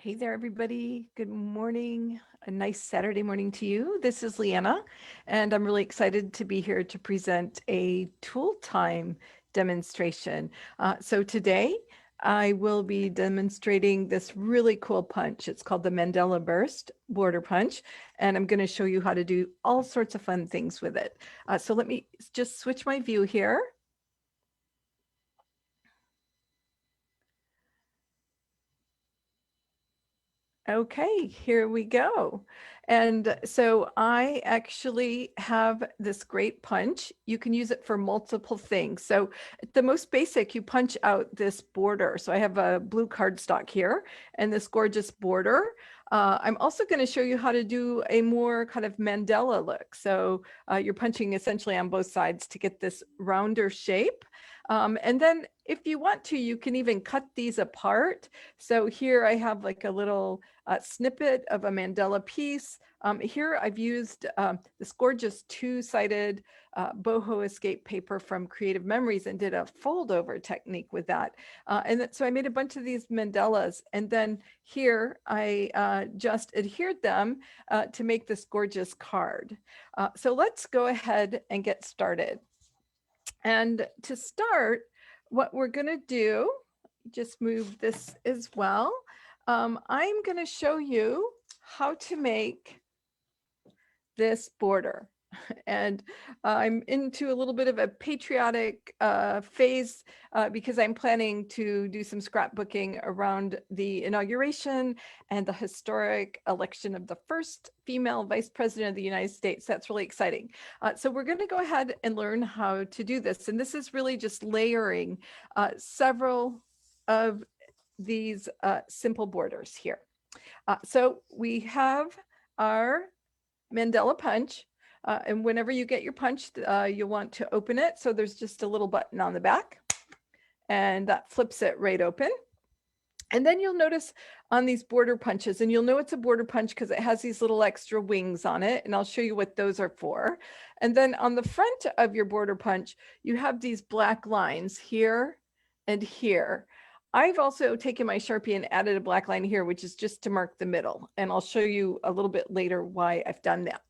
Hey there, everybody. Good morning. A nice Saturday morning to you. This is Leanna, and I'm really excited to be here to present a tool time demonstration. So today I will be demonstrating this really cool punch. It's called the Mandala Burst Border Punch, and I'm going to show you how to do all sorts of fun things with it. So let me just switch my view here. Okay, here we go. And so I actually have this great punch. You can use it for multiple things. So the most basic, you punch out this border. So I have a blue cardstock here and this gorgeous border. I'm also going to show you how to do a more kind of Mandela look. So you're punching essentially on both sides to get this rounder shape. And then if you want to, you can even cut these apart. So here I have like a little snippet of a Mandela piece. Here I've used this gorgeous two-sided boho escape paper from Creative Memories and did a fold-over technique with that. So I made a bunch of these mandalas, and then here I just adhered them to make this gorgeous card. So let's go ahead and get started. And to start, what we're going to do, just move this as well. I'm going to show you how to make this border. And I'm into a little bit of a patriotic phase because I'm planning to do some scrapbooking around the inauguration and the historic election of the first female vice president of the United States. That's really exciting. So we're going to go ahead and learn how to do this. And this is really just layering several of these simple borders here. So we have our Mandela punch. And whenever you get your punch, you'll want to open it. So there's just a little button on the back and that flips it right open. And then you'll notice on these border punches, and you'll know it's a border punch because it has these little extra wings on it. And I'll show you what those are for. And then on the front of your border punch, you have these black lines here and here. I've also taken my Sharpie and added a black line here, which is just to mark the middle. And I'll show you a little bit later why I've done that.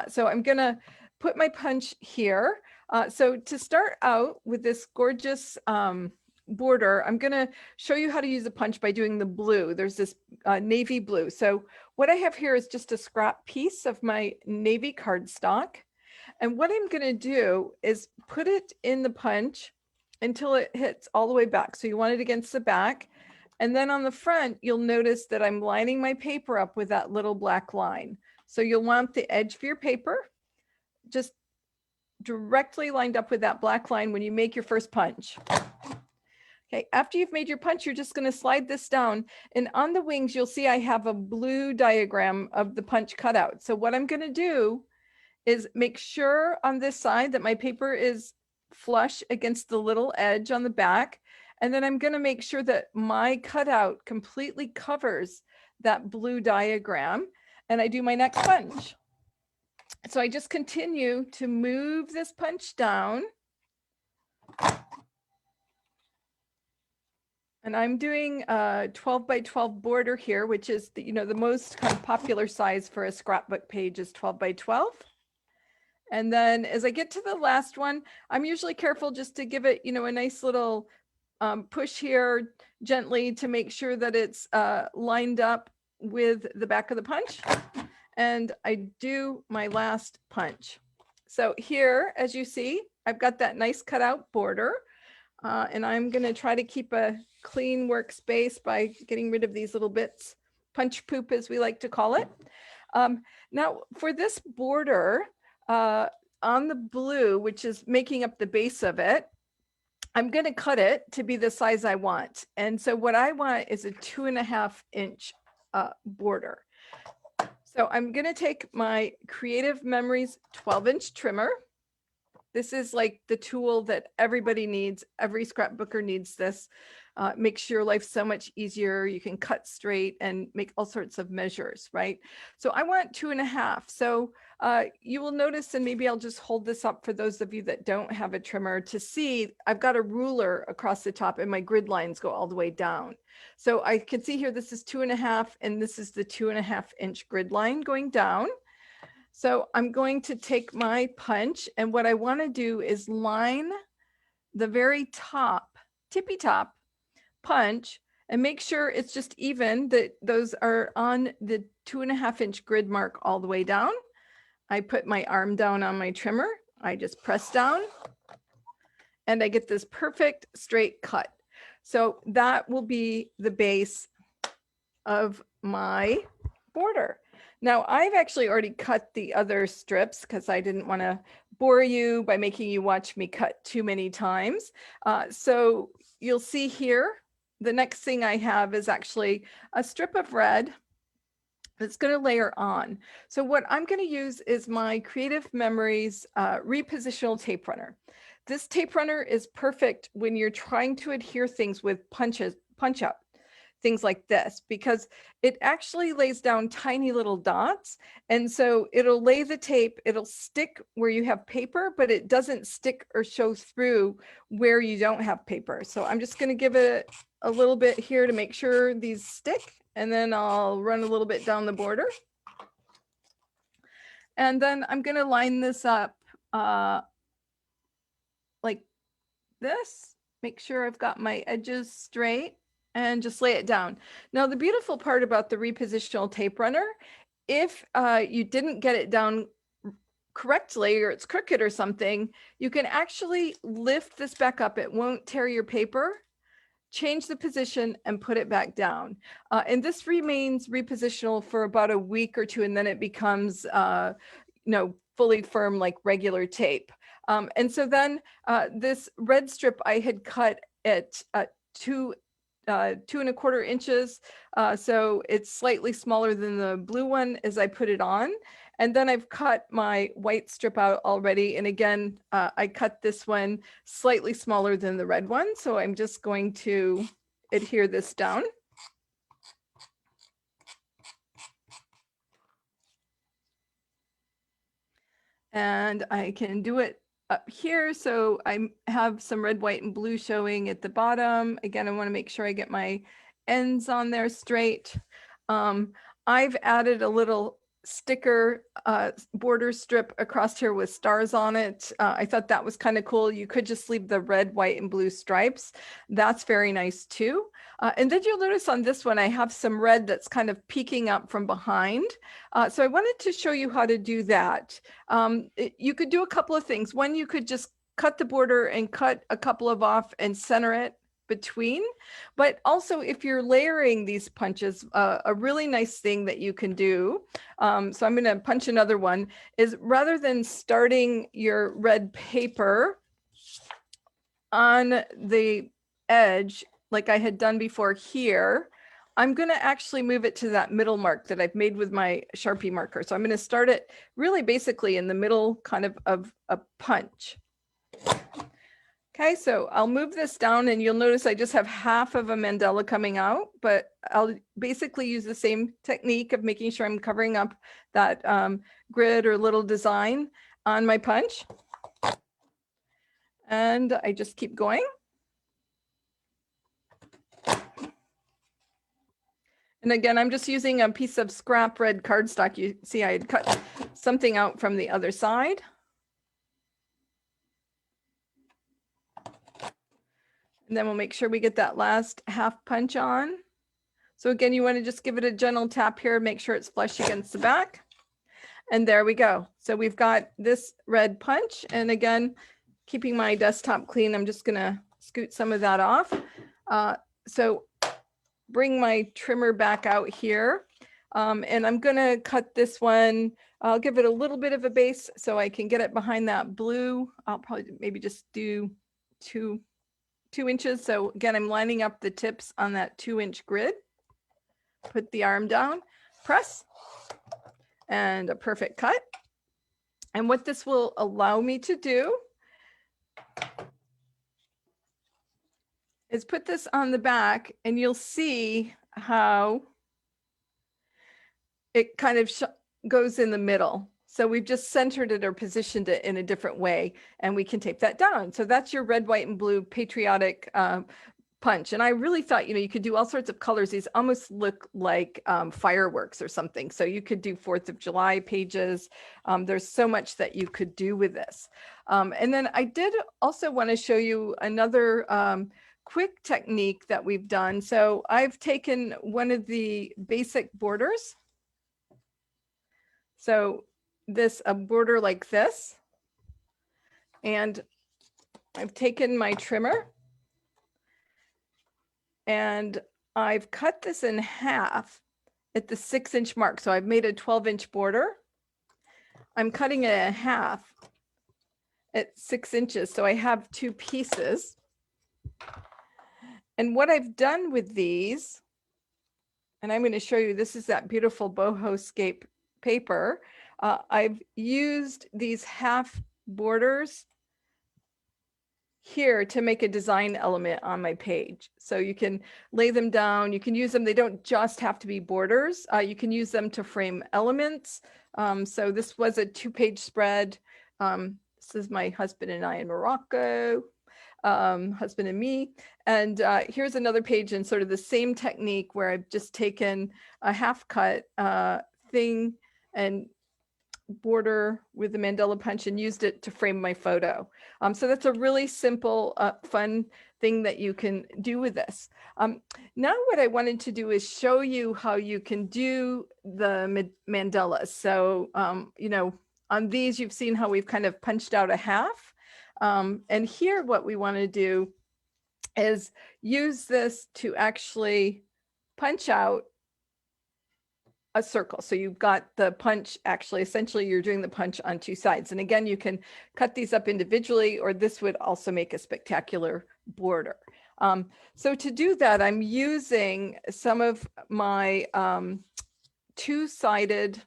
So I'm going to put my punch here. So to start out with this gorgeous border, I'm going to show you how to use a punch by doing the blue. There's this navy blue. So what I have here is just a scrap piece of my navy cardstock. And what I'm going to do is put it in the punch until it hits all the way back. So you want it against the back. And then on the front, you'll notice that I'm lining my paper up with that little black line. So you'll want the edge of your paper just directly lined up with that black line when you make your first punch. Okay, after you've made your punch, you're just going to slide this down. And on the wings, you'll see I have a blue diagram of the punch cutout. So what I'm going to do is make sure on this side that my paper is flush against the little edge on the back. And then I'm going to make sure that my cutout completely covers that blue diagram. And I do my next punch. So I just continue to move this punch down. And I'm doing a 12 by 12 border here, which is the most kind of popular size for a scrapbook page is 12 by 12. And then as I get to the last one, I'm usually careful just to give it, a nice little push here gently to make sure that it's lined up with the back of the punch. And I do my last punch. So here, as you see, I've got that nice cutout border. And I'm going to try to keep a clean workspace by getting rid of these little bits, punch poop as we like to call it. Now for this border on the blue, which is making up the base of it, I'm going to cut it to be the size I want. And so what I want is a 2.5 inch border. So I'm going to take my Creative Memories 12-inch trimmer, This is like the tool that everybody needs. Every scrapbooker needs this. Makes your life so much easier. You can cut straight and make all sorts of measures, right? So I want 2.5. So you will notice, and maybe I'll just hold this up for those of you that don't have a trimmer to see, I've got a ruler across the top and my grid lines go all the way down. So I can see here, this is 2.5, and this is the 2.5-inch grid line going down. So I'm going to take my punch, and what I want to do is line the very top, tippy top punch, and make sure it's just even, that those are on the 2.5-inch grid mark all the way down. I put my arm down on my trimmer. I just press down and I get this perfect straight cut. So that will be the base of my border. Now I've actually already cut the other strips because I didn't want to bore you by making you watch me cut too many times. So you'll see here, the next thing I have is actually a strip of red that's going to layer on. So what I'm going to use is my Creative Memories repositional tape runner. This tape runner is perfect when you're trying to adhere things with punch up, things like this, because it actually lays down tiny little dots. And so it'll lay the tape, it'll stick where you have paper, but it doesn't stick or show through where you don't have paper. So I'm just going to give it a little bit here to make sure these stick. And then I'll run a little bit down the border. And then I'm going to line this up like this. Make sure I've got my edges straight and just lay it down. Now, the beautiful part about the repositional tape runner, if you didn't get it down correctly or it's crooked or something, you can actually lift this back up. It won't tear your paper. Change the position and put it back down. And this remains repositional for about a week or two, and then it becomes, fully firm like regular tape. And so then this red strip I had cut at 2.25 inches. So it's slightly smaller than the blue one as I put it on. And then I've cut my white strip out already. And again, I cut this one slightly smaller than the red one. So I'm just going to adhere this down. And I can do it up here. So I have some red, white, and blue showing at the bottom. Again, I want to make sure I get my ends on there straight. I've added a little sticker border strip across here with stars on it. I thought that was kind of cool. You could just leave the red, white, and blue stripes. That's very nice too. And then you'll notice on this one, I have some red that's kind of peeking up from behind. So I wanted to show you how to do that. You could do a couple of things. One, you could just cut the border and cut a couple of off and center it between. But also, if you're layering these punches, a really nice thing that you can do, so I'm going to punch another one, is rather than starting your red paper on the edge like I had done before here, I'm going to actually move it to that middle mark that I've made with my Sharpie marker. So I'm going to start it really basically in the middle kind of a punch. Okay, so I'll move this down and you'll notice I just have half of a mandala coming out, but I'll basically use the same technique of making sure I'm covering up that grid or little design on my punch. And I just keep going. And again, I'm just using a piece of scrap red cardstock. You see I had cut something out from the other side. And then we'll make sure we get that last half punch on. So again, you want to just give it a gentle tap here, make sure it's flush against the back. And there we go. So we've got this red punch. And again, keeping my desktop clean, I'm just going to scoot some of that off. So bring my trimmer back out here. And I'm going to cut this one. I'll give it a little bit of a base so I can get it behind that blue. I'll probably maybe just do 2 inches. So again, I'm lining up the tips on that 2-inch grid. Put the arm down, press, and a perfect cut. And what this will allow me to do is put this on the back, and you'll see how it kind of goes in the middle. So we've just centered it or positioned it in a different way, and we can tape that down. So that's your red, white, and blue patriotic punch. And I really thought, you could do all sorts of colors. These almost look like fireworks or something. So you could do 4th of July pages. There's so much that you could do with this. And then I did also want to show you another quick technique that we've done. So I've taken one of the basic borders. So a border like this, and I've taken my trimmer and I've cut this in half at the 6-inch mark. So I've made a 12-inch border. I'm cutting it in half at 6 inches. So I have 2 pieces. And what I've done with these, and I'm going to show you, this is that beautiful boho scape paper. I've used these half borders here to make a design element on my page. So you can lay them down, you can use them. They don't just have to be borders. You can use them to frame elements. So this was a 2-page spread. This is my husband and I in Morocco, husband and me. And here's another page in sort of the same technique where I've just taken a half cut thing and border with the Mandala punch and used it to frame my photo. So that's a really simple, fun thing that you can do with this. Now what I wanted to do is show you how you can do the mandalas. So, on these, you've seen how we've kind of punched out a half. And here what we want to do is use this to actually punch out a circle. So you've got the punch, actually, essentially you're doing the punch on 2 sides. And again, you can cut these up individually, or this would also make a spectacular border. So to do that, I'm using some of my 2-sided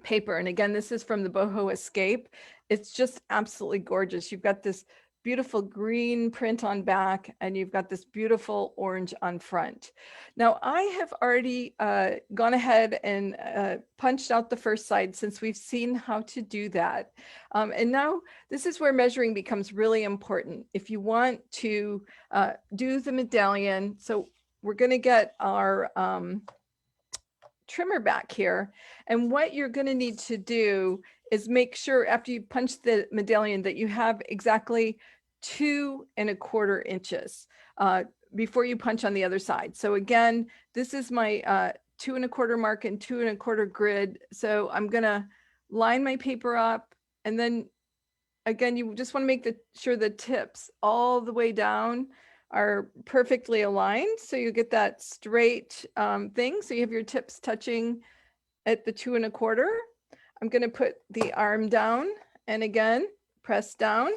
paper. And again, this is from the Boho Escape. It's just absolutely gorgeous. You've got this beautiful green print on back, and you've got this beautiful orange on front. Now I have already gone ahead and punched out the first side, since we've seen how to do that. And now this is where measuring becomes really important. If you want to do the medallion, so we're going to get our trimmer back here. And what you're going to need to do is make sure after you punch the medallion that you have exactly 2 1/4 inches before you punch on the other side. So again, this is my 2 1/4 mark and 2 1/4 grid. So I'm going to line my paper up, and then again, you just want to make sure the tips all the way down are perfectly aligned. So you get that straight thing. So you have your tips touching at the 2 1/4. I'm going to put the arm down and again, press down.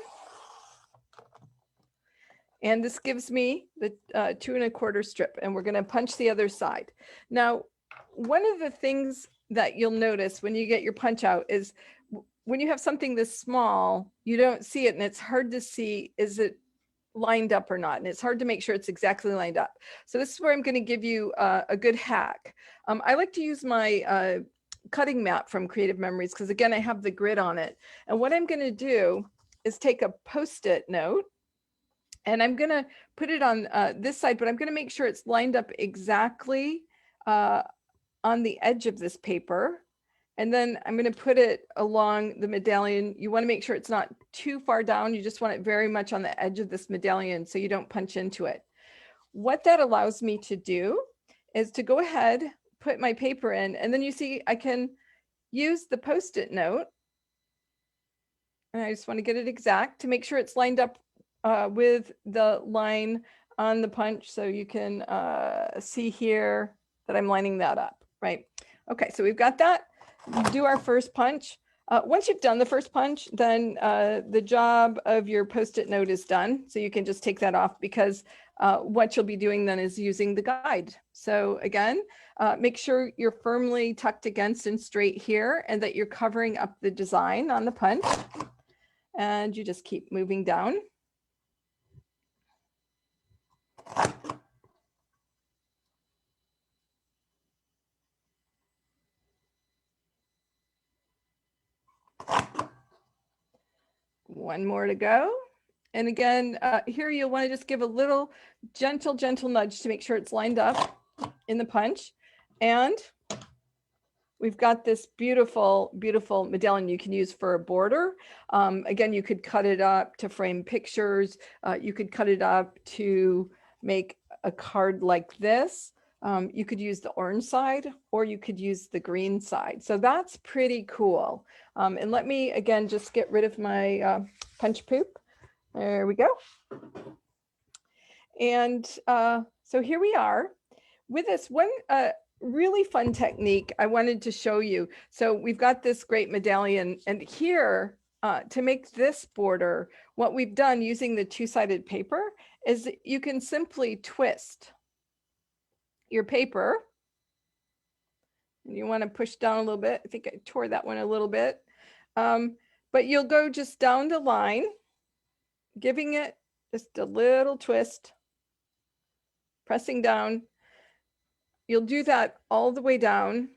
And this gives me the 2 1/4 strip, and we're going to punch the other side. Now, one of the things that you'll notice when you get your punch out is when you have something this small, you don't see it, and it's hard to see, is it lined up or not? And it's hard to make sure it's exactly lined up. So this is where I'm going to give you a good hack. I like to use my cutting mat from Creative Memories, because again, I have the grid on it. And what I'm going to do is take a Post-it note, and I'm going to put it on this side, but I'm going to make sure it's lined up exactly on the edge of this paper. And then I'm going to put it along the medallion. You want to make sure it's not too far down. You just want it very much on the edge of this medallion so you don't punch into it. What that allows me to do is to go ahead, put my paper in, and then you see I can use the Post-it note. And I just want to get it exact to make sure it's lined up with the line on the punch. So you can see here that I'm lining that up, right? Okay, so we've got that. Do our first punch. Once you've done the first punch, then the job of your Post-it note is done. So you can just take that off, because what you'll be doing then is using the guide. So again, make sure you're firmly tucked against and straight here, and that you're covering up the design on the punch. and you just keep moving down. One more to go. And again, here you'll want to just give a little gentle nudge to make sure it's lined up in the punch. And we've got this beautiful medallion you can use for a border. Again, you could cut it up to frame pictures. You could cut it up to make a card like this. You could use the orange side, or you could use the green side. So that's pretty cool. And let me, again, just get rid of my punch poop. There we go. And so here we are with this one really fun technique I wanted to show you. So we've got this great medallion, and here to make this border, what we've done using the two-sided paper is you can simply twist your paper. And you want to push down a little bit. I think I tore that one a little bit. But you'll go just down the line, giving it just a little twist, pressing down. You'll do that all the way down.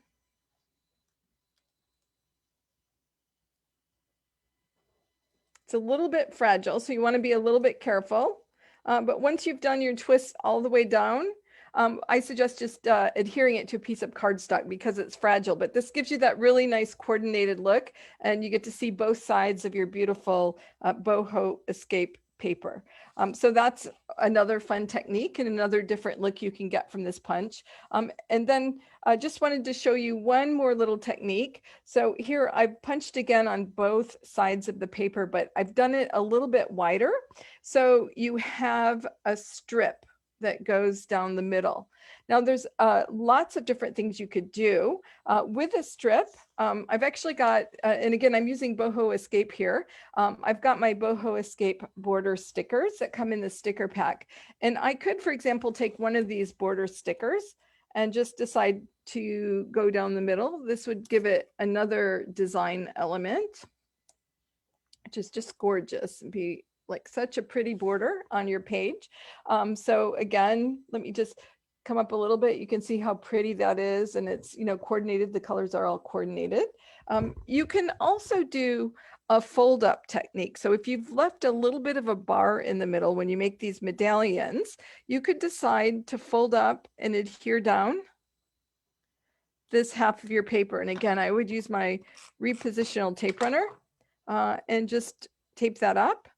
It's a little bit fragile, so you want to be a little bit careful. But once you've done your twist all the way down, I suggest just adhering it to a piece of cardstock because it's fragile, but this gives you that really nice coordinated look, and you get to see both sides of your beautiful boho escape paper. So that's another fun technique and another different look you can get from this punch. And then I just wanted to show you one more little technique. So here I've punched again on both sides of the paper, but I've done it a little bit wider. So you have a strip that goes down the middle. Now there's lots of different things you could do with a strip. I've actually got, and again, I'm using Boho Escape here. I've got my Boho Escape border stickers that come in the sticker pack. And I could, for example, take one of these border stickers and just decide to go down the middle. This would give it another design element, which is just gorgeous and be like such a pretty border on your page. So again, let me just come up a little bit. You can see how pretty that is, and it's, you know, coordinated. The colors are all coordinated. You can also do a fold up technique. So if you've left a little bit of a bar in the middle when you make these medallions, you could decide to fold up and adhere down this half of your paper. And again, I would use my repositional tape runner and just tape that up.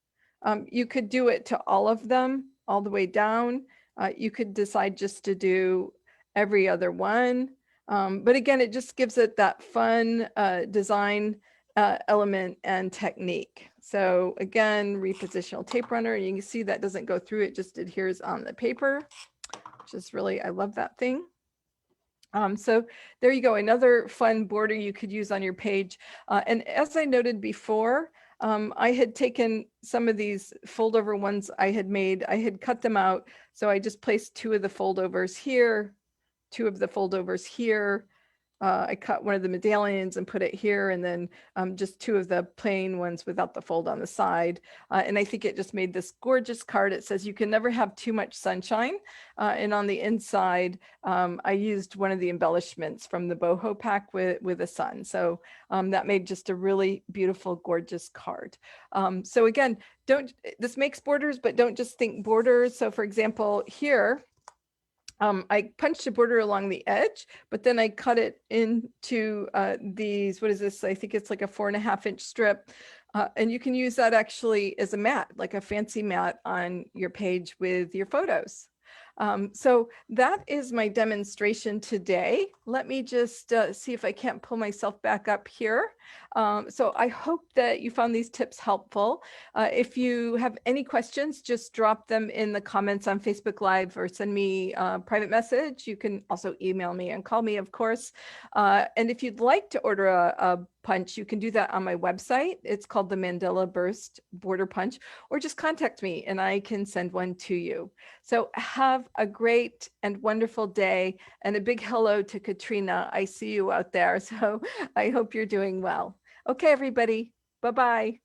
You could do it to all of them, all the way down. You could decide just to do every other one. But again, it just gives it that fun design element and technique. So again, repositional tape runner, and you can see that doesn't go through, it just adheres on the paper, which is really, I love that thing. So there you go, another fun border you could use on your page. And as I noted before, I had taken some of these fold over ones I had made, I had cut them out. So I just placed two of the foldovers here, two of the foldovers here. I cut one of the medallions and put it here, and then just two of the plain ones without the fold on the side. And I think it just made this gorgeous card. It says you can never have too much sunshine. And on the inside, I used one of the embellishments from the boho pack with a sun. So that made just a really beautiful, gorgeous card. So again, this makes borders, but don't just think borders. So for example, here, I punched a border along the edge, but then I cut it into these, what is this? I think it's like a 4.5-inch strip. And you can use that actually as a mat, like a fancy mat on your page with your photos. So that is my demonstration today. Let me just see if I can't pull myself back up here. So I hope that you found these tips helpful. If you have any questions, just drop them in the comments on Facebook Live or send me a private message. You can also email me and call me, of course. And if you'd like to order a punch, you can do that on my website. It's called the Mandala Burst Border Punch, or just contact me and I can send one to you. So have a great and wonderful day, and a big hello to Katrina. I see you out there. So I hope you're doing well. Okay, everybody. Bye-bye.